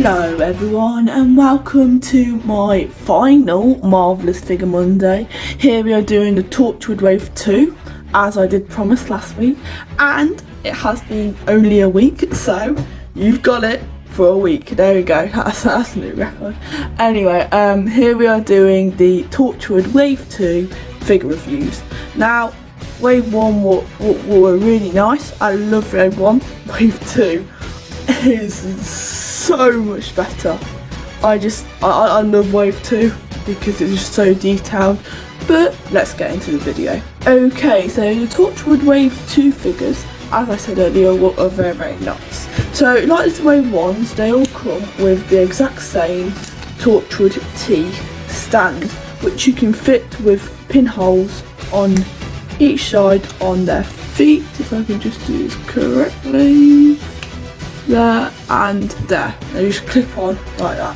Hello everyone and welcome to my final Marvellous Figure Monday. Here we are doing the Torchwood Wave 2 as I did promise last week, and it has been only a week, so you've got it for a week. There we go, that's a new record. Anyway, here we are doing the Torchwood Wave 2 figure reviews. Now Wave 1 were really nice. I love Wave 1. Wave 2 is so much better. I love Wave 2 because it's just so detailed. But let's get into the video. Okay, so the Torchwood Wave 2 figures, as I said earlier, are very, very nice. So like the Wave 1s, they all come with the exact same Torchwood T stand, which you can fit with pinholes on each side on their feet, if I can just do this correctly. There and there. They just clip on like that.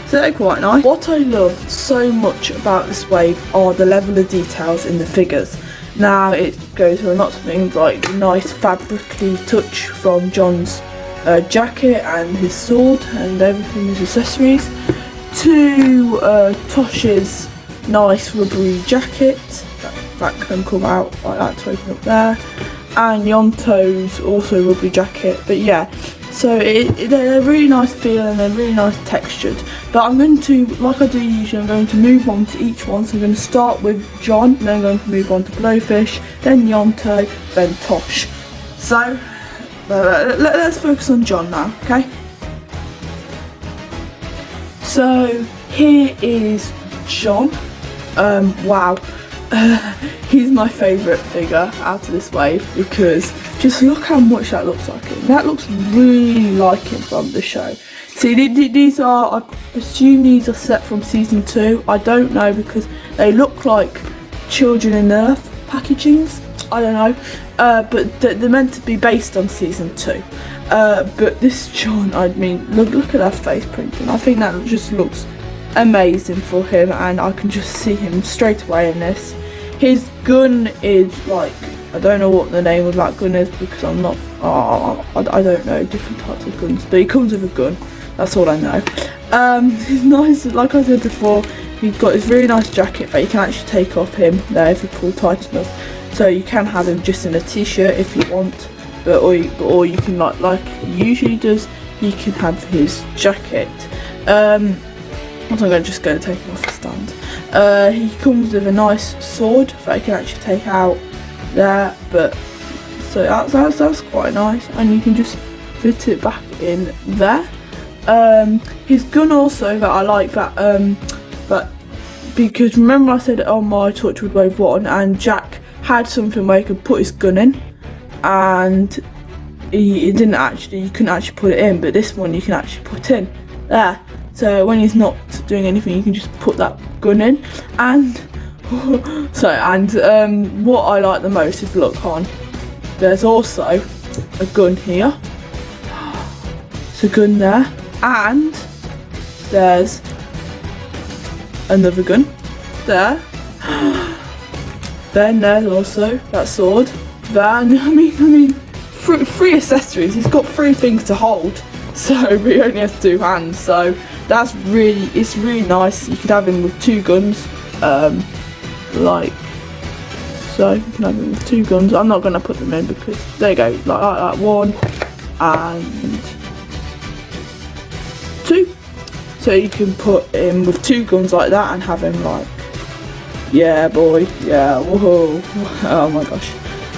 So they're quite nice. What I love so much about this wave are the level of details in the figures. Now it goes for lots of things like the nice fabric-y touch from John's jacket and his sword and everything, his accessories, to Tosh's nice rubbery jacket that can come out like that to open up there, and Yonto's also rubbery jacket. But yeah, so they're really nice feel and they're really nice textured. But I'm going to, like I do usually, I'm going to move on to each one. So I'm going to start with John, then I'm going to move on to Blowfish, then Yonto, then Tosh. So let's focus on John now, okay? So here is John. Wow. He's my favourite figure out of this wave because just look how much that looks like him. That looks really like him from the show. See, these are, I presume these are set from season 2. I don't know because they look like Children in Earth packagings. I don't know, but they're meant to be based on season 2. But this John, I mean, look at that face printing. I think that just looks amazing for him, and I can just see him straight away in this. His gun is like, I don't know what the name of that gun is because I'm not, I don't know different types of guns, but he comes with a gun, that's all I know. He's nice, like I said before, he's got his really nice jacket that you can actually take off him there if you pull tight enough. So you can have him just in a t-shirt if you want, but or you can like he usually does, you can have his jacket. I'm just going to take him off the stand. He comes with a nice sword that you can actually take out there, but so that's quite nice, and you can just fit it back in there. His gun also that I like but because remember I said on my Torchwood Wave 1 and Jack had something where he could put his gun in, and you couldn't actually put it in, but this one you can actually put in there. So when he's not doing anything, you can just put that gun in. And what I like the most is, look on, there's also a gun here. There's a gun there, and there's another gun there. Then there's also that sword there. I mean, three accessories. He's got 3 things to hold, so he only has 2 hands. So it's really nice. You could have him with 2 guns, like so. You can have him with 2 guns. I'm not gonna put them in because there you go, like 1 and 2. So you can put him with 2 guns like that and have him like, yeah boy, yeah, whoa, oh my gosh.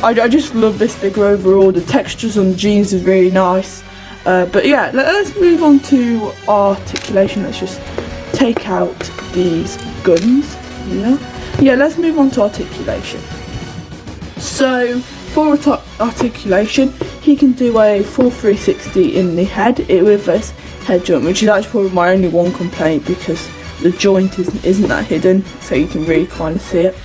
I just love this figure overall. The textures on the jeans is really nice. But yeah, let's move on to articulation. Let's just take out these guns. Yeah, let's move on to articulation. So for articulation, he can do a full 360 in the head with this head joint, which is actually probably my only one complaint because the joint isn't that hidden, so you can really kind of see it.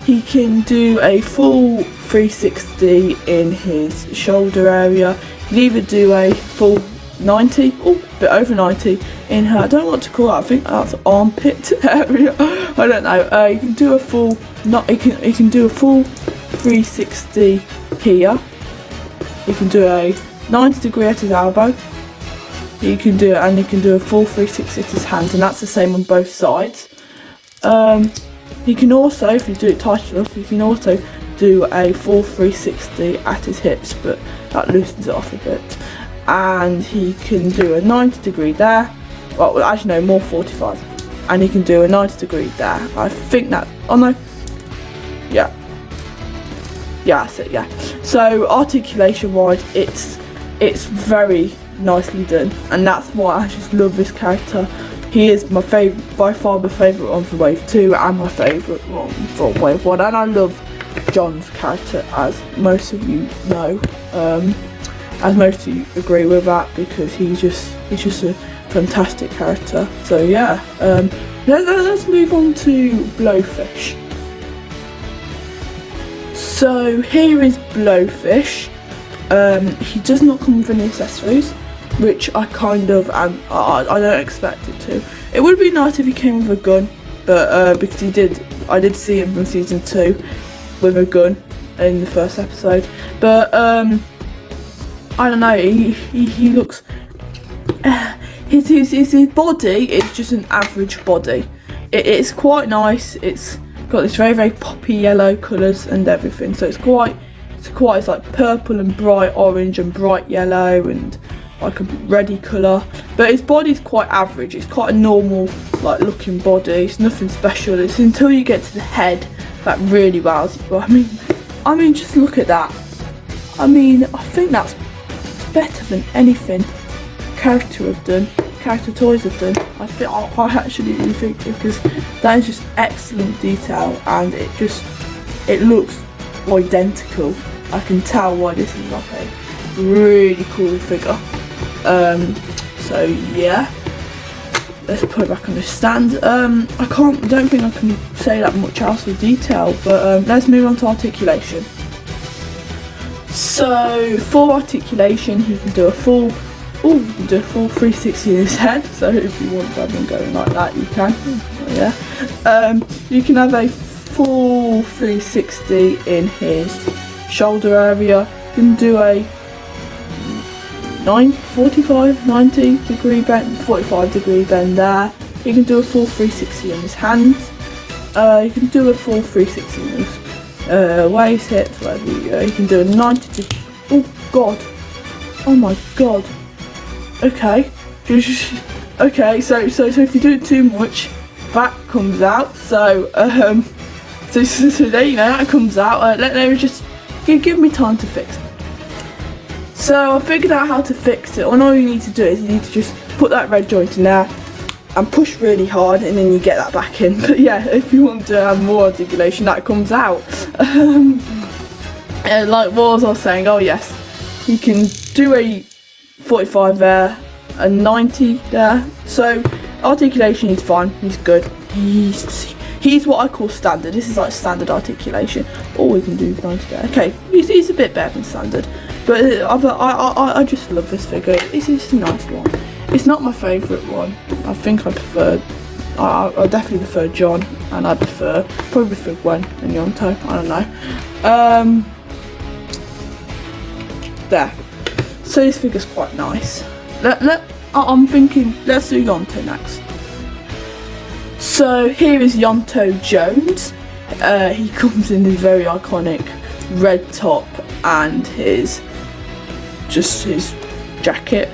He can do a full 360 in his shoulder area. You can either do a full 90, a bit over 90 in her, I don't know what to call it, I think that's armpit area, I don't know. You can do a full, you can do a full 360 here. You can do a 90 degree at his elbow, he can do a full 360 at his hands, and that's the same on both sides. He can also, if you do it tight enough, he can also do a full 360 at his hips, but that loosens it off a bit. And he can do a 90 degree there. Well, actually no, more 45. And he can do a 90 degree there. I think that, oh no, yeah, that's it, yeah. So articulation wise, it's very nicely done, and that's why I just love this character. He is my favourite, by far my favourite one for Wave 2 and my favourite one for Wave 1. And I love John's character, as most of you know, as most of you agree with that, because he's just a fantastic character. So yeah, let's move on to Blowfish. So here is Blowfish. He does not come with any accessories, which I kind of I don't expect it to. It would be nice if he came with a gun, but because I did see him from season 2 with a gun in the first episode. But I don't know. He looks. His body is just an average body. It's quite nice. It's got this very poppy yellow colours and everything. So it's like purple and bright orange and bright yellow and like a reddy colour, but his body's quite average. It's quite a normal like looking body. It's nothing special. It's until you get to the head that really wows you. But I mean just look at that. I think that's better than anything character toys have done. I actually do think, because that is just excellent detail, and it looks identical. I can tell why this is like a really cool figure. So yeah, let's put it back on the stand. I don't think I can say that much else with detail, but let's move on to articulation. So for articulation, he can do a full 360 in his head. So if you want to have him going like that, you can. Yeah. You can have a full 360 in his shoulder area. You can do a 90 degree bend, 45 degree bend there. You can do a full 360 in his hands. You can do a full 360 in his waist, hips, whatever you go. You can do a 90 degree. Oh god. Oh my god. Okay. Okay. So if you do it too much, that comes out. So so there you go. That comes out. Let me just give me time to fix it. So I figured out how to fix it. All you need to do is you need to just put that red joint in there and push really hard, and then you get that back in. But yeah, if you want to have more articulation, that comes out. Like what was I saying? Oh yes, you can do a 45 there, a 90 there. So articulation is fine. He's good. He's what I call standard. This is like standard articulation. All we can do is 90 there. Okay, he's a bit better than standard. But I just love this figure. It's a nice one. It's not my favourite one. I think I definitely prefer John, and I probably prefer Gwen and Yonto. I don't know. There. So this figure's quite nice. I'm thinking let's do Yonto next. So here is Yonto Jones. He comes in his very iconic red top and his jacket.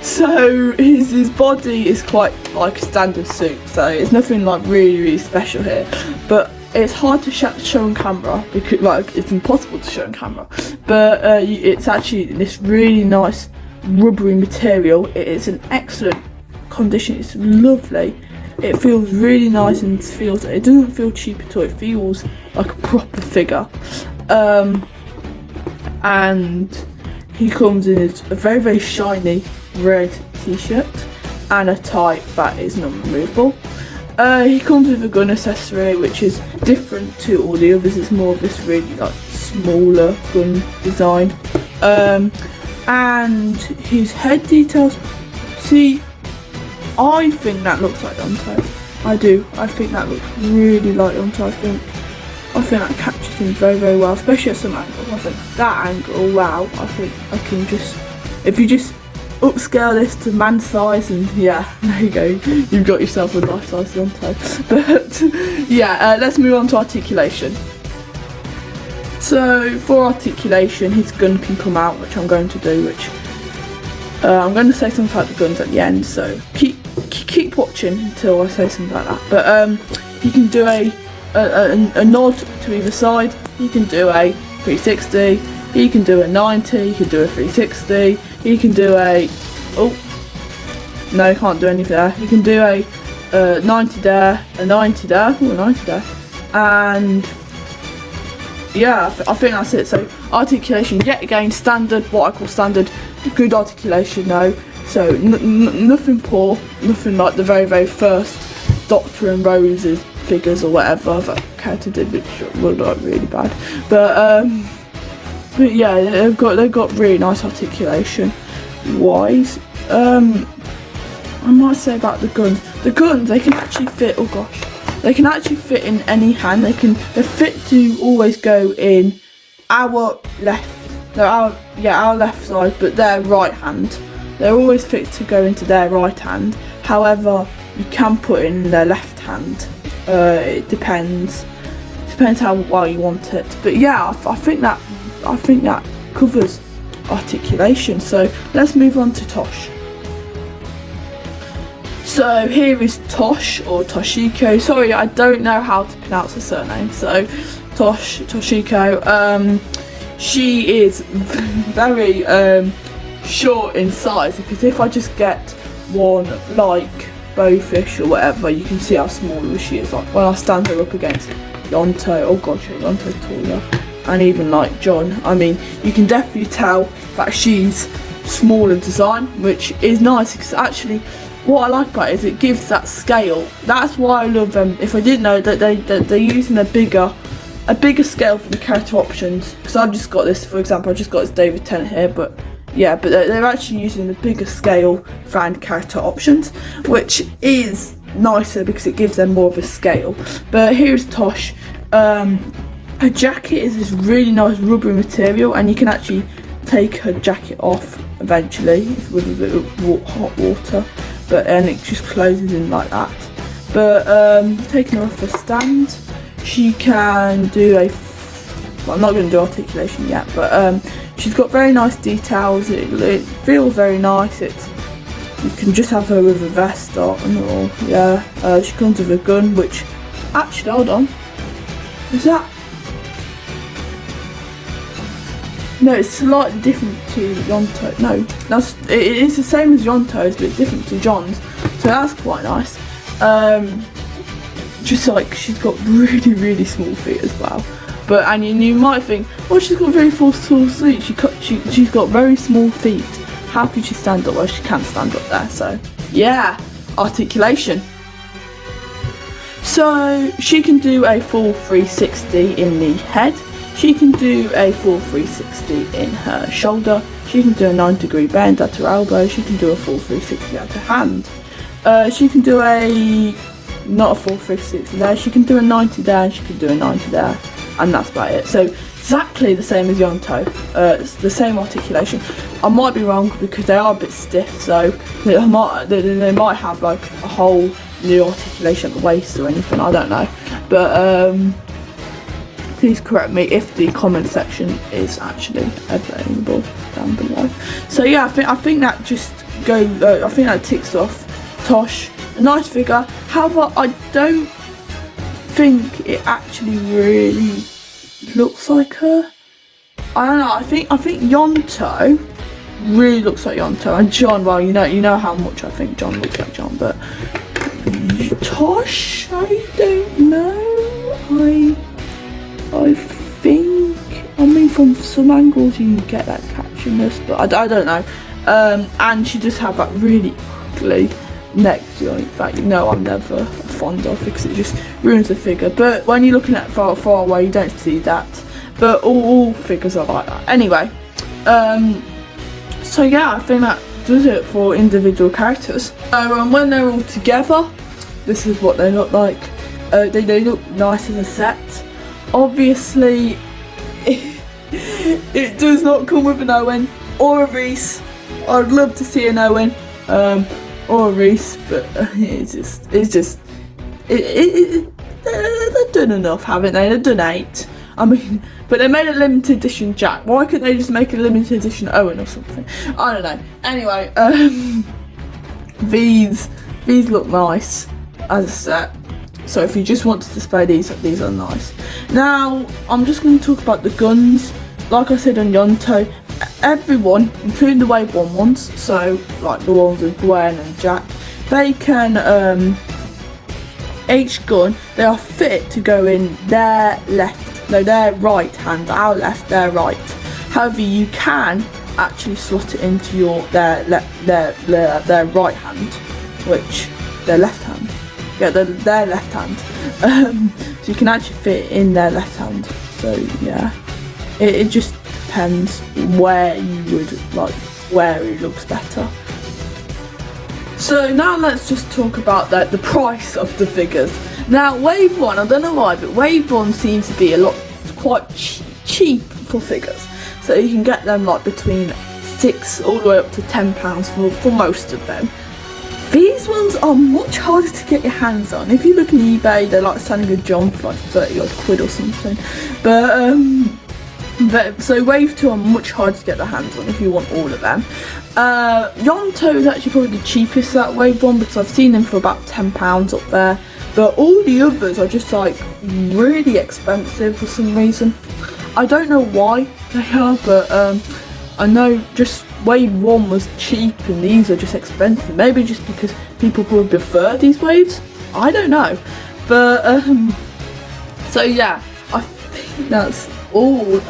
So his body is quite like a standard suit, so it's nothing like really special here, but it's hard to show on camera because it's impossible to show on camera, but it's actually this really nice rubbery material. It is an excellent condition. It's lovely. It feels really nice, and it doesn't feel cheap at all. It feels like a proper figure. And he comes in a very shiny red t-shirt and a tie that is non-removable. He comes with a gun accessory, which is different to all the others. It's more of this really like smaller gun design. And his head details. See, I think that looks like Yonto. I do. I think that looks really like Yonto. I think that captures him very well, especially at some angles. I think that angle, wow. I think I can just, if you just upscale this to man size, and yeah, there you go, you've got yourself a life size Yonto. But yeah, let's move on to articulation. So for articulation, his gun can come out, which I'm going to do, which I'm going to say something about the guns at the end, so keep watching until I say something like that. But he can do a nod to either side, he can do a 360, he can do a 90, he can do a 360, he can do a, oh, no, he can't do anything there, he can do a 90 there, a 90 there, oh, a 90 there, and yeah, I think that's it. So articulation, yet again, standard, what I call standard, good articulation though, so nothing poor, nothing like the very first Doctor and Rose's figures or whatever that character did, which were like really bad, but yeah, they've got really nice articulation wise. I might say about the guns, they can actually fit, oh gosh, they can actually fit in any hand. They're fit to always go in our left, our left side, but their right hand. They're always fit to go into their right hand. However, you can put in their left hand. It depends how well you want it. But yeah, I think that covers articulation. So let's move on to Tosh. So here is Tosh, or Toshiko. Sorry, I don't know how to pronounce her surname. So Toshiko. She is very short in size, because if I just get one like Bowfish or whatever, you can see how small she is. Like when I stand her up against Yonto, oh gosh, Yonto's taller, and even like John. I mean, you can definitely tell that she's small in design, which is nice, because actually what I like about it is it gives that scale. That's why I love them. If I didn't know that they're using a bigger scale for the character options, because I've just got this, for example, I just got this David Tennant here, but yeah, but they're actually using the bigger scale for character options, which is nicer because it gives them more of a scale. But here's Tosh. Her jacket is this really nice rubbery material, and you can actually take her jacket off eventually with a bit of hot water, and it just closes in like that. But taking her off a stand, she can do well, I'm not going to do articulation yet, but she's got very nice details. It feels very nice. You can just have her with a vest on, or yeah. She comes with a gun, which actually, hold on, is that? No, it's slightly different to Yonto. No, it is the same as Yonto's, but it's different to John's. So that's quite nice. Just like she's got really small feet as well. But and you might think, well, she's got very small feet. She's got very small feet. How could she stand up? Well, she can't stand up there. So yeah, articulation. So she can do a full 360 in the head. She can do a full 360 in her shoulder. She can do a 90-degree bend at her elbow. She can do a full 360 at her hand. She can do not a full 360 there. She can do a 90 there, and she can do a 90 there, and that's about it. So exactly the same as Yonto. It's the same articulation. I might be wrong because they are a bit stiff, so they might have like a whole new articulation at the waist or anything. I don't know, but please correct me if the comment section is actually available down below. So yeah, I think that just I think that ticks off Tosh. A nice figure. However, I don't think it actually really looks like her. I don't know. I think Yonto really looks like Yonto, and John. Well, you know how much I think John looks like John, but Tosh, I don't know. I think, I mean, from some angles you can get that catchiness, but I don't know. And she does have that really ugly neck joint that I'm never fond of, because it just ruins the figure. But when you're looking at it far away, you don't see that. But all figures are like that. Anyway, so yeah, I think that does it for individual characters. So when they're all together, this is what they look like. They look nice as a set. Obviously, it does not come with an Owen or a Reese I'd love to see an Owen, or a Reese, but they've done enough, haven't they? They've done 8. I mean, but they made a limited edition Jack. Why couldn't they just make a limited edition Owen or something? I don't know. Anyway, these look nice as a set. So if you just want to display these are nice. Now, I'm just going to talk about the guns. Like I said on Yonto, everyone, including the Wave 1 ones, so like the ones with Gwen and Jack, they can, each gun, they are fit to go in their right hand, our left, their right. However, you can actually slot it into their right hand, which their left hand. Yeah, their left hand. So you can actually fit in their left hand. So yeah, it just depends where you would like, where it looks better. So now let's just talk about the price of the figures. Now Wave 1, I don't know why, but Wave 1 seems to be quite cheap for figures. So you can get them like between £6 all the way up to £10 for most of them. These ones are much harder to get your hands on. If you look on eBay, they're like selling a John for like 30 odd quid or something. But so Wave 2 are much harder to get their hands on if you want all of them. Yonto is actually probably the cheapest that Wave 1 because I've seen them for about £10 up there. But all the others are just like really expensive for some reason. I don't know why they are, but I know just Wave 1 was cheap and these are just expensive. Maybe just because people probably prefer these waves. I don't know. But so yeah, I think that's all.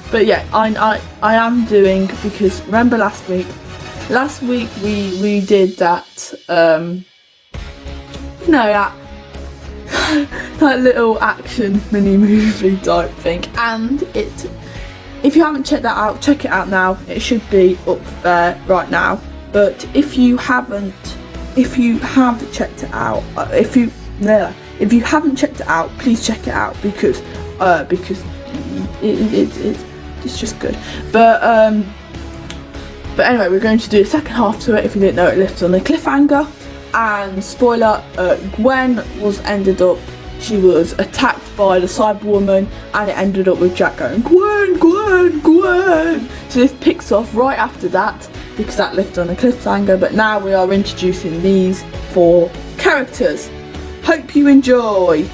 But yeah, I am doing, because remember last week we did that you know, that little action mini movie type thing, and if you haven't checked that out, check it out now. It should be up there right now. But if you have checked it out, if you haven't checked it out, please check it out because it's just good. But anyway, we're going to do a second half to it. If you didn't know, it lifts on a cliffhanger. And spoiler, Gwen she was attacked by the Cyberwoman, and it ended up with Jack going, Gwen, Gwen, Gwen. So this picks off right after that, because that lifted on a cliffhanger. But now we are introducing these 4 characters. Hope you enjoy.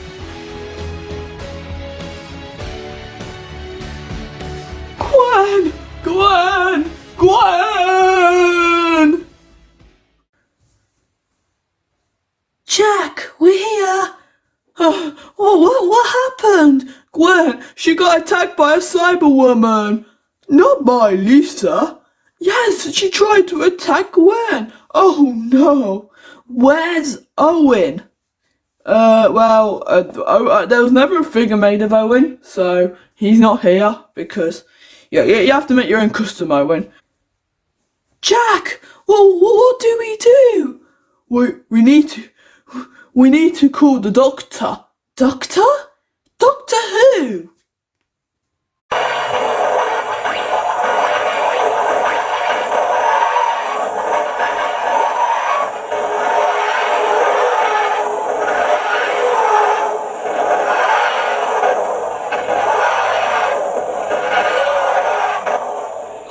Gwen, Gwen, Gwen. Jack, we're here. What happened? Gwen, she got attacked by a Cyberwoman. Not by Lisa. Yes, she tried to attack Gwen. Oh no. Where's Owen? There was never a figure made of Owen, so he's not here because you have to make your own custom Owen. Jack, what do we do? We need to call the doctor. Doctor? Doctor who?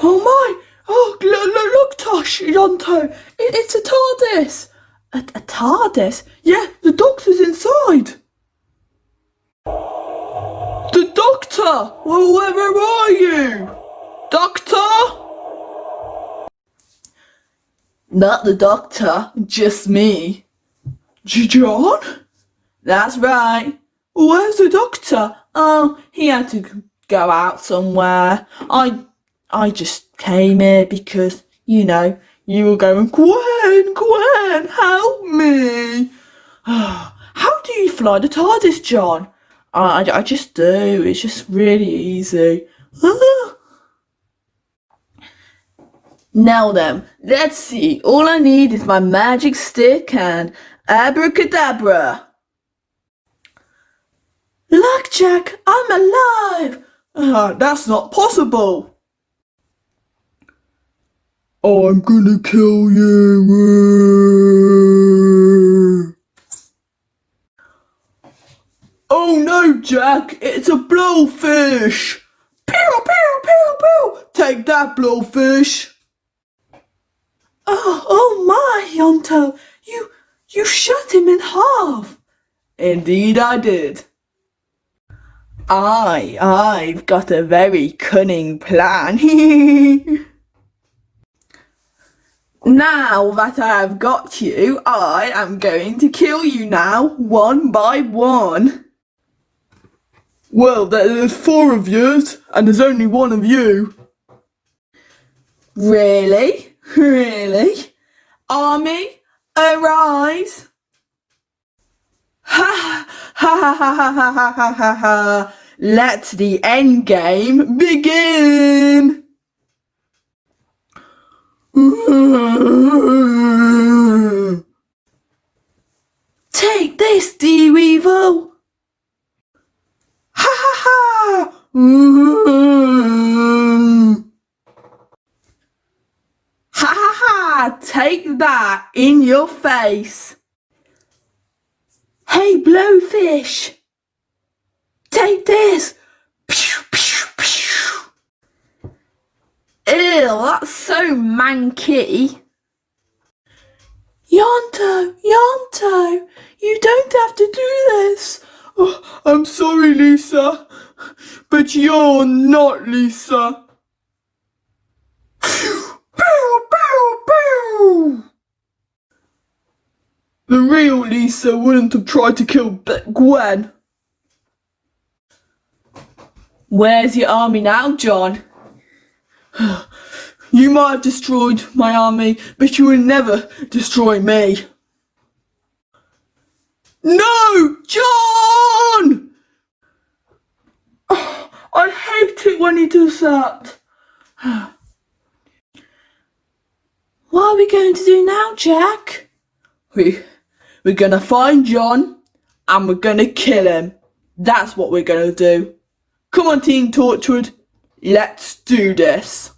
Oh my! Oh, look, Tosh, Yonto, it's a TARDIS. A TARDIS? Yeah, the doctor's inside. The doctor! Well, where are you? Doctor? Not the doctor, just me. John? That's right. Where's the doctor? Oh, he had to go out somewhere. I just came here because, you know, you were going, Gwen, Gwen, help me. How do you fly the TARDIS, John? I just do. It's just really easy. Now then, let's see. All I need is my magic stick and abracadabra. Look, Jack, I'm alive. That's not possible. I'm gonna kill you. Oh no, Jack, it's a blowfish. Pew, pew, pew, pew. Take that, blowfish. Oh my, Yonto, you shut him in half. Indeed I did. I've got a very cunning plan. Now that I've got you, I am going to kill you now, one by one. Well, there's 4 of yous, and there's only 1 of you. Really? Really? Army, arise! Ha ha ha ha ha ha ha ha ha! Let the end game begin! Take this, theroes! Ha ha ha! Ha ha ha! Take that in your face! Hey, blowfish! Take this! Pew, pew, pew. Ew, that's so manky. Yonto, you don't have to do this. Oh, I'm sorry, Lisa, but you're not Lisa. Pew, pew, pew, pew. The real Lisa wouldn't have tried to kill Gwen. Where's your army now, John? You might have destroyed my army, but you will never destroy me. No, John! Oh, I hate it when he does that. What are we going to do now, Jack? We're gonna find John and we're gonna kill him. That's what we're gonna do. Come on, Team Torchwood, let's do this.